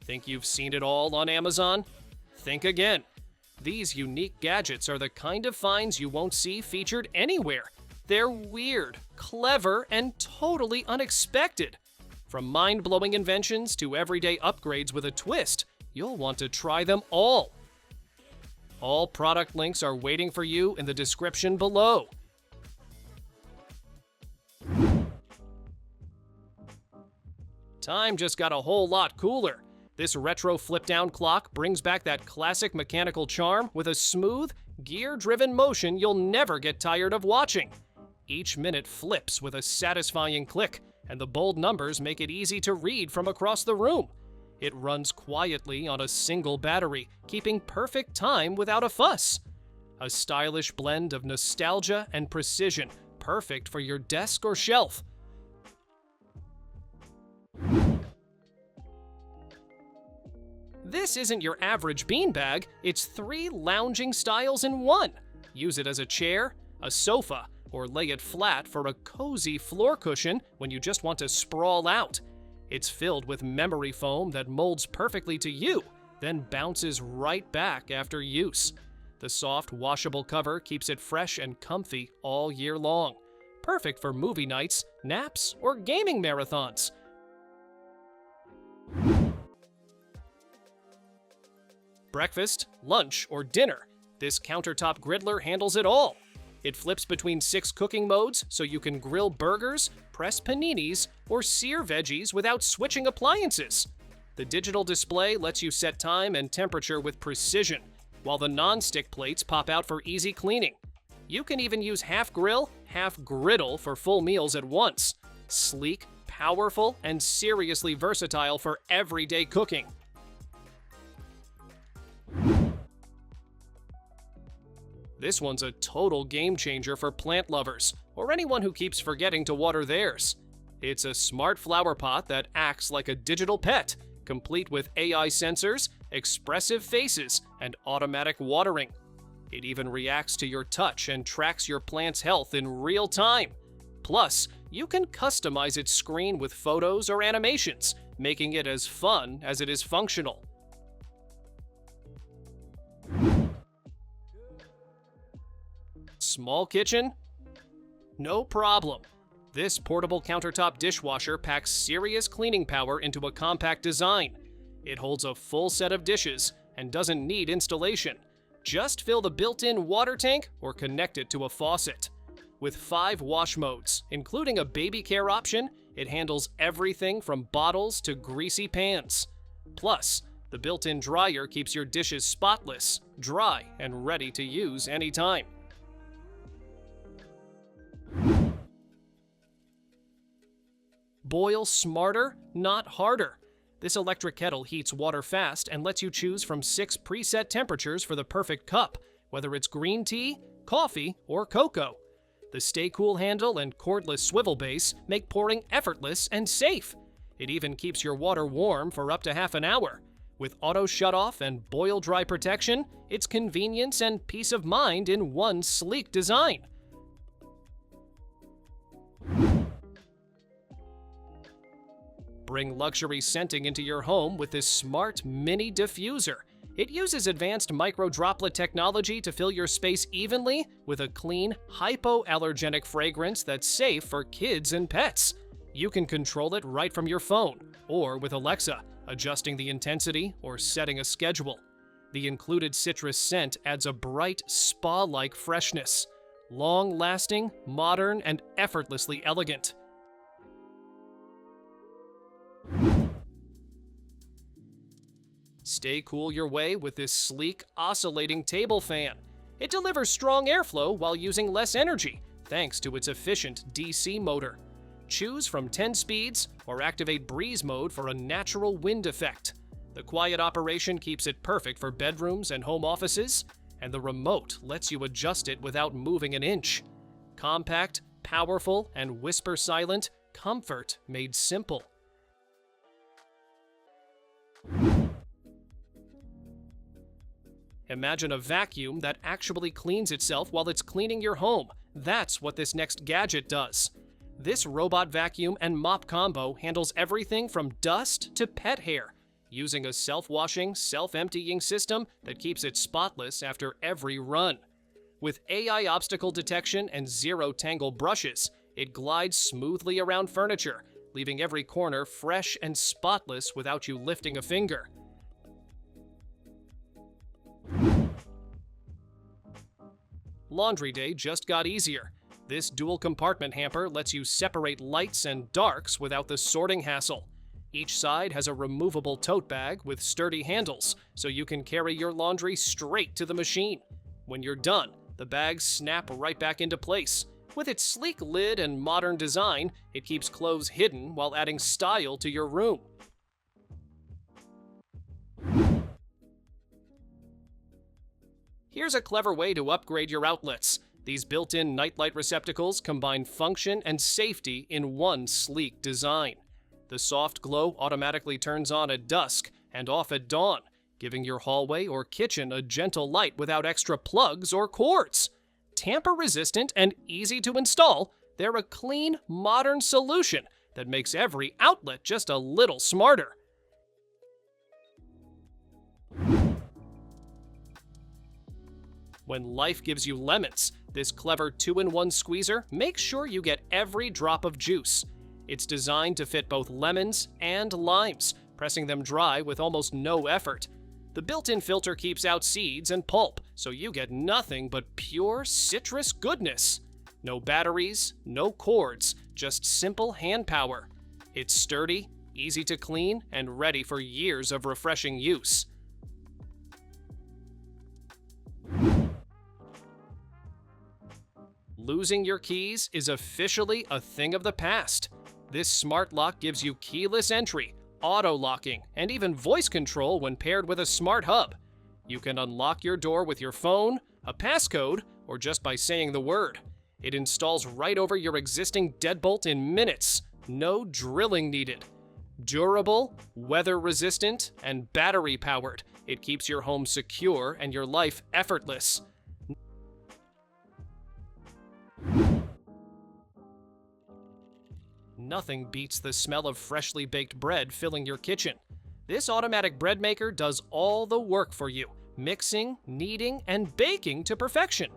Think you've seen it all on Amazon? Think again. These unique gadgets are the kind of finds you won't see featured anywhere. They're weird, clever, and totally unexpected. From mind-blowing inventions to everyday upgrades with a twist, you'll want to try them all. All product links are waiting for you in the description below. Time just got a whole lot cooler. This retro flip-down clock brings back that classic mechanical charm with a smooth, gear-driven motion you'll never get tired of watching. Each minute flips with a satisfying click, and the bold numbers make it easy to read from across the room. It runs quietly on a single battery, keeping perfect time without a fuss. A stylish blend of nostalgia and precision, perfect for your desk or shelf. This isn't your average beanbag, it's 3 lounging styles in one. Use it as a chair, a sofa, or lay it flat for a cozy floor cushion when you just want to sprawl out. It's filled with memory foam that molds perfectly to you, then bounces right back after use. The soft, washable cover keeps it fresh and comfy all year long. Perfect for movie nights, naps, or gaming marathons. Breakfast, lunch, or dinner, this countertop griddler handles it all. It flips between 6 cooking modes so you can grill burgers, press paninis, or sear veggies without switching appliances. The digital display lets you set time and temperature with precision, while the non-stick plates pop out for easy cleaning. You can even use half grill, half griddle for full meals at once. Sleek, powerful, and seriously versatile for everyday cooking. This one's a total game changer for plant lovers, or anyone who keeps forgetting to water theirs. It's a smart flower pot that acts like a digital pet, complete with AI sensors, expressive faces, and automatic watering. It even reacts to your touch and tracks your plant's health in real time. Plus, you can customize its screen with photos or animations, making it as fun as it is functional. Small kitchen? No problem. This portable countertop dishwasher packs serious cleaning power into a compact design. It holds a full set of dishes and doesn't need installation. Just fill the built-in water tank or connect it to a faucet. With 5 wash modes, including a baby care option, it handles everything from bottles to greasy pans. Plus, the built-in dryer keeps your dishes spotless, dry, and ready to use anytime. Boil smarter, not harder. This electric kettle heats water fast and lets you choose from 6 preset temperatures for the perfect cup, whether it's green tea, coffee, or cocoa. The Stay Cool handle and cordless swivel base make pouring effortless and safe. It even keeps your water warm for up to half an hour. With auto shutoff and boil dry protection, it's convenience and peace of mind in one sleek design. Bring luxury scenting into your home with this smart mini diffuser. It uses advanced micro-droplet technology to fill your space evenly with a clean, hypoallergenic fragrance that's safe for kids and pets. You can control it right from your phone or with Alexa, adjusting the intensity or setting a schedule. The included citrus scent adds a bright, spa-like freshness. Long-lasting, modern, and effortlessly elegant. Stay cool your way with this sleek, oscillating table fan. It delivers strong airflow while using less energy, thanks to its efficient DC motor. Choose from 10 speeds or activate breeze mode for a natural wind effect. The quiet operation keeps it perfect for bedrooms and home offices, and the remote lets you adjust it without moving an inch. Compact, powerful, and whisper silent, comfort made simple. Imagine a vacuum that actually cleans itself while it's cleaning your home. That's what this next gadget does. This robot vacuum and mop combo handles everything from dust to pet hair. using a self-washing, self-emptying system that keeps it spotless after every run. With AI obstacle detection and zero tangle brushes, it glides smoothly around furniture, leaving every corner fresh and spotless without you lifting a finger. Laundry day just got easier. This dual compartment hamper lets you separate lights and darks without the sorting hassle. Each side has a removable tote bag with sturdy handles, so you can carry your laundry straight to the machine. When you're done, the bags snap right back into place. With its sleek lid and modern design, it keeps clothes hidden while adding style to your room. Here's a clever way to upgrade your outlets. These built-in nightlight receptacles combine function and safety in one sleek design. The soft glow automatically turns on at dusk and off at dawn, giving your hallway or kitchen a gentle light without extra plugs or cords. Tamper-resistant and easy to install, they're a clean, modern solution that makes every outlet just a little smarter. When life gives you lemons, this clever 2-in-1 squeezer makes sure you get every drop of juice. It's designed to fit both lemons and limes, pressing them dry with almost no effort. The built-in filter keeps out seeds and pulp, so you get nothing but pure citrus goodness. No batteries, no cords, just simple hand power. It's sturdy, easy to clean, and ready for years of refreshing use. Losing your keys is officially a thing of the past. This smart lock gives you keyless entry, auto-locking, and even voice control when paired with a smart hub. You can unlock your door with your phone, a passcode, or just by saying the word. It installs right over your existing deadbolt in minutes. No drilling needed. Durable, weather-resistant, and battery-powered, it keeps your home secure and your life effortless. Nothing beats the smell of freshly baked bread filling your kitchen. This automatic bread maker does all the work for you, mixing, kneading, and baking to perfection.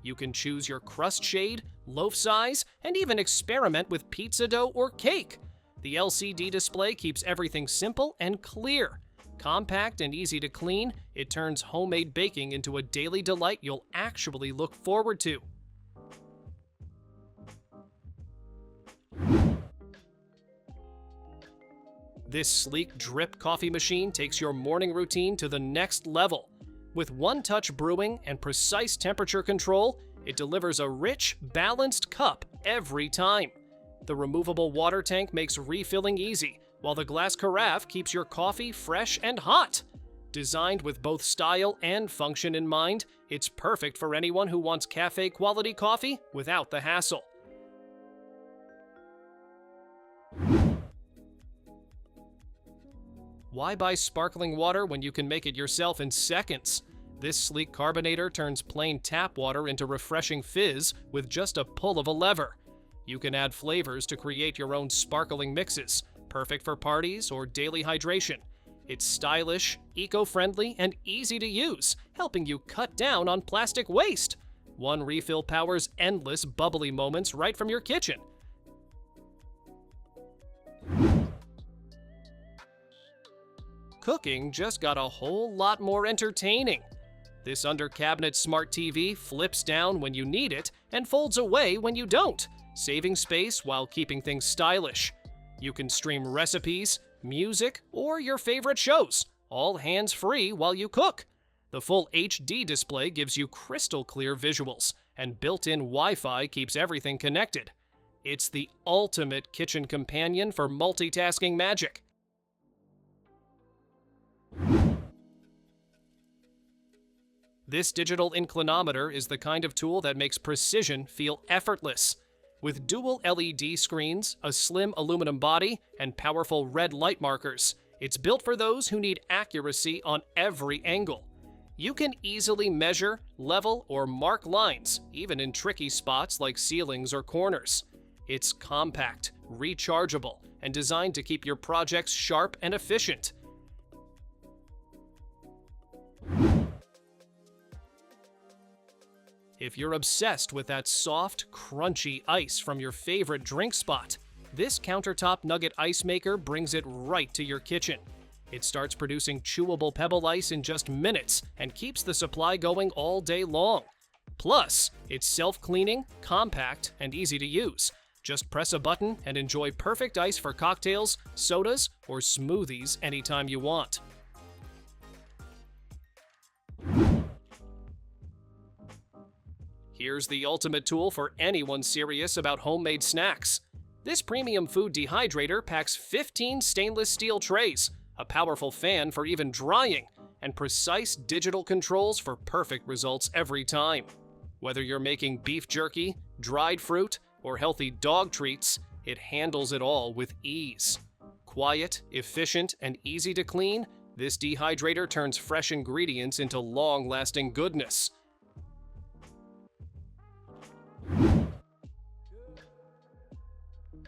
You can choose your crust shade, loaf size, and even experiment with pizza dough or cake. The LCD display keeps everything simple and clear. Compact and easy to clean, it turns homemade baking into a daily delight you'll actually look forward to. This sleek drip coffee machine takes your morning routine to the next level. With one-touch brewing and precise temperature control, it delivers a rich, balanced cup every time. The removable water tank makes refilling easy, while the glass carafe keeps your coffee fresh and hot. Designed with both style and function in mind, it's perfect for anyone who wants cafe-quality coffee without the hassle. Why buy sparkling water when you can make it yourself in seconds? This sleek carbonator turns plain tap water into refreshing fizz with just a pull of a lever. You can add flavors to create your own sparkling mixes, perfect for parties or daily hydration. It's stylish, eco-friendly, and easy to use, helping you cut down on plastic waste. One refill powers endless bubbly moments right from your kitchen. Cooking just got a whole lot more entertaining. This under-cabinet smart TV flips down when you need it and folds away when you don't, saving space while keeping things stylish. You can stream recipes, music, or your favorite shows, all hands-free while you cook. The full HD display gives you crystal-clear visuals, and built-in Wi-Fi keeps everything connected. It's the ultimate kitchen companion for multitasking magic. This digital inclinometer is the kind of tool that makes precision feel effortless. With dual LED screens, a slim aluminum body, and powerful red light markers, it's built for those who need accuracy on every angle. You can easily measure, level, or mark lines, even in tricky spots like ceilings or corners. It's compact, rechargeable, and designed to keep your projects sharp and efficient. If you're obsessed with that soft, crunchy ice from your favorite drink spot, this countertop Nugget Ice maker brings it right to your kitchen. It starts producing chewable pebble ice in just minutes and keeps the supply going all day long. Plus, it's self-cleaning, compact, and easy to use. Just press a button and enjoy perfect ice for cocktails, sodas, or smoothies anytime you want. Here's the ultimate tool for anyone serious about homemade snacks. This premium food dehydrator packs 15 stainless steel trays, a powerful fan for even drying, and precise digital controls for perfect results every time. Whether you're making beef jerky, dried fruit, or healthy dog treats, it handles it all with ease. Quiet, efficient, and easy to clean, this dehydrator turns fresh ingredients into long-lasting goodness.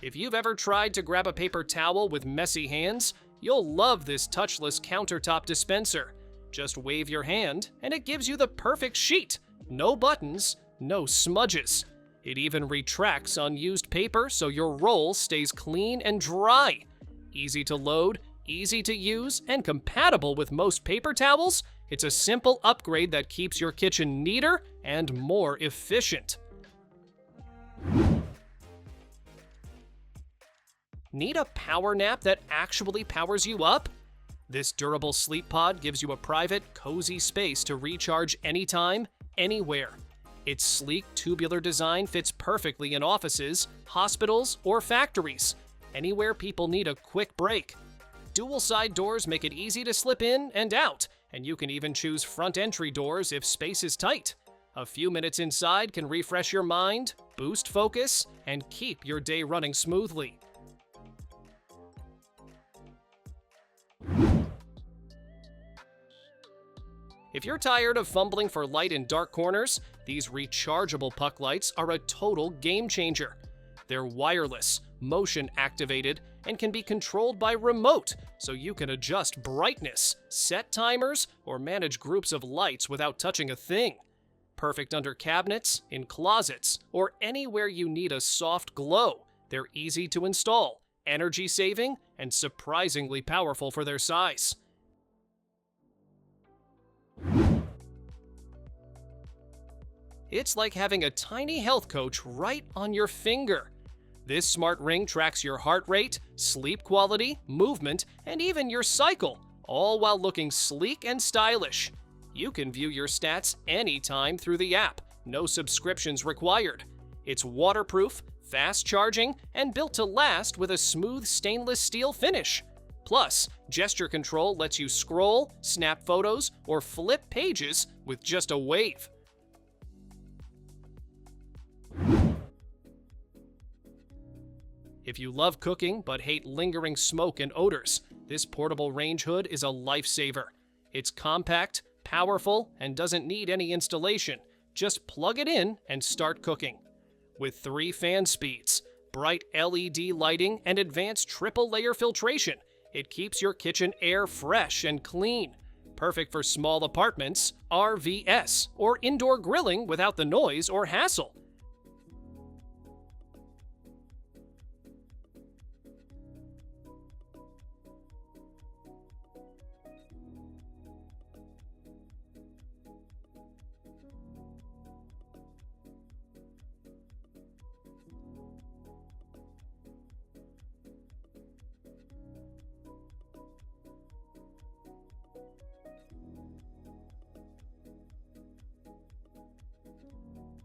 If you've ever tried to grab a paper towel with messy hands, you'll love this touchless countertop dispenser. Just wave your hand, and it gives you the perfect sheet. No buttons, no smudges. It even retracts unused paper so your roll stays clean and dry. Easy to load, easy to use, and compatible with most paper towels, it's a simple upgrade that keeps your kitchen neater and more efficient. Need a power nap that actually powers you up? This durable sleep pod gives you a private, cozy space to recharge anytime, anywhere. Its sleek, tubular design fits perfectly in offices, hospitals, or factories, anywhere people need a quick break. Dual side doors make it easy to slip in and out, and you can even choose front entry doors if space is tight. A few minutes inside can refresh your mind, boost focus, and keep your day running smoothly. If you're tired of fumbling for light in dark corners, these rechargeable puck lights are a total game changer. They're wireless, motion activated, and can be controlled by remote, so you can adjust brightness, set timers, or manage groups of lights without touching a thing. Perfect under cabinets, in closets, or anywhere you need a soft glow. They're easy to install, energy saving, and surprisingly powerful for their size. It's like having a tiny health coach right on your finger. This smart ring tracks your heart rate, sleep quality, movement, and even your cycle, all while looking sleek and stylish. You can view your stats anytime through the app, no subscriptions required. It's waterproof, fast charging, and built to last with a smooth stainless steel finish. Plus, gesture control lets you scroll, snap photos, or flip pages with just a wave. If you love cooking but hate lingering smoke and odors, this portable range hood is a lifesaver. It's compact, powerful, and doesn't need any installation. Just plug it in and start cooking. With 3 fan speeds, bright LED lighting, and advanced triple-layer filtration, it keeps your kitchen air fresh and clean. Perfect for small apartments, RVs, or indoor grilling without the noise or hassle.